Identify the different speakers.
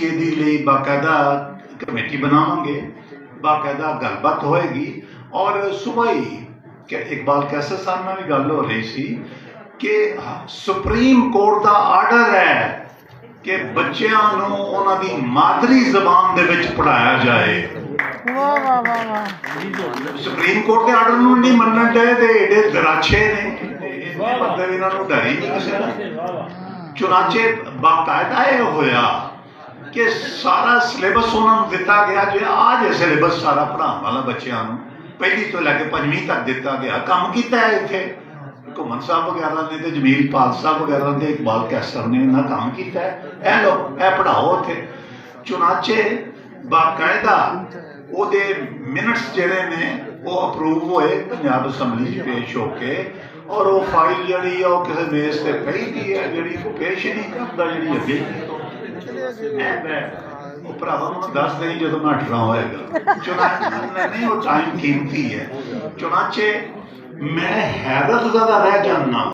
Speaker 1: ਇਹਦੇ ਲਈ ਬਾਕਾਇਦਾ ਕਮੇਟੀ ਬਣਾਵਾਂਗੇ, ਬਾਕਾਇਦਾ ਗੱਲਬਾਤ ਹੋਏਗੀ। ਔਰ ਸੁਬਾਹ ਹੀ ਕਿ ਇਕਬਾਲ ਕੈਸਰ ਸਾਹਿਬ ਨਾਲ ਵੀ ਗੱਲ ਹੋ ਰਹੀ ਸੀ ਕਿ ਸੁਪਰੀਮ ਕੋਰਟ ਦਾ ਆਰਡਰ ਹੈ ਕਿ ਬੱਚਿਆਂ ਨੂੰ ਉਹਨਾਂ ਦੀ ਮਾਦਰੀ ਜ਼ਬਾਨ ਦੇ ਵਿੱਚ ਪੜ੍ਹਾਇਆ ਜਾਏ। ਸੁਪਰੀਮ ਕੋਰਟ ਦੇ ਆਰਡਰ ਨੂੰ ਨਹੀਂ ਮੰਨਣ ਦੇ ਤੇ ਏਡੇ ਦਰਾਛੇ ਨੇ, ਮਤਲਬ ਇਹਨਾਂ ਨੂੰ ਡਰ ਹੀ ਨਹੀਂ ਕਿਸੇ ਦਾ। ਚੁਨਾਚੇ ਬਾਕਾਇਦਾ ਇਹ ਹੋਇਆ ਕਿ ਸਾਰਾ ਸਿਲੇਬਸ ਉਹਨਾਂ ਨੂੰ ਦਿੱਤਾ ਗਿਆ, ਜੋ ਆਹ ਜੇ ਸਿਲੇਬਸ ਸਾਰਾ ਪੜ੍ਹਾਉਣ ਵਾਲਾ ਬੱਚਿਆਂ ਨੂੰ ਪਹਿਲੀ ਤੋਂ ਲੈ ਕੇ 5ਵੀਂ ਤੱਕ ਦਿੱਤਾ ਗਿਆ। ਕੰਮ ਕੀਤਾ ਹੈ ਇੱਥੇ ਘੁੰਮਣ ਸਾਹਿਬ ਵਗੈਰਾ ਨੇ ਤੇ ਜਮੀਲ ਪਾਲ ਸਾਹਿਬ ਵਗੈਰਾ ਨੇ, ਇਕਬਾਲ ਕੈਸਰ ਨੇ ਇਹਨਾਂ ਕੰਮ ਕੀਤਾ ਹੈ। ਇਹ ਲੋ ਇਹ ਪੜ੍ਹਾਓ ਉੱਥੇ। ਚੁਨਾਚੇ ਬਾਕਾਇਦਾ ਉਹਦੇ ਮਿੰਟਸ ਜਿਹੜੇ ਨੇ ਉਹ ਅਪਰੂਵ ਹੋਏ ਪੰਜਾਬ ਅਸੈਂਬਲੀ 'ਚ ਪੇਸ਼ ਹੋ ਕੇ, ਔਰ ਉਹ ਫਾਈਲ ਜਿਹੜੀ ਆ ਉਹ ਕਿਸੇ ਬੇਸ ਤੇ ਪਈ ਦੀ ਹੈ ਜਿਹੜੀ ਪੇਸ਼ ਨਹੀਂ ਕਰਦਾ, ਜਿਹੜੀ ਅੱਗੇ ਉਹ ਭਰਾਵਾ ਨੂੰ ਦੱਸ ਦੇਣੀ ਜਦੋਂ ਮੈਂ ਹਟਣਾ ਹੋਏਗਾ। ਚੁਨਾਚੇ ਨਹੀਂ, ਉਹ ਟਾਈਮ ਕੀਮਤੀ ਹੈ। ਚੁਨਾਚੇ ਮੈਂ ਹੈਰਤ ਜ਼ਿਆਦਾ ਰਹਿ ਜਾਣਾ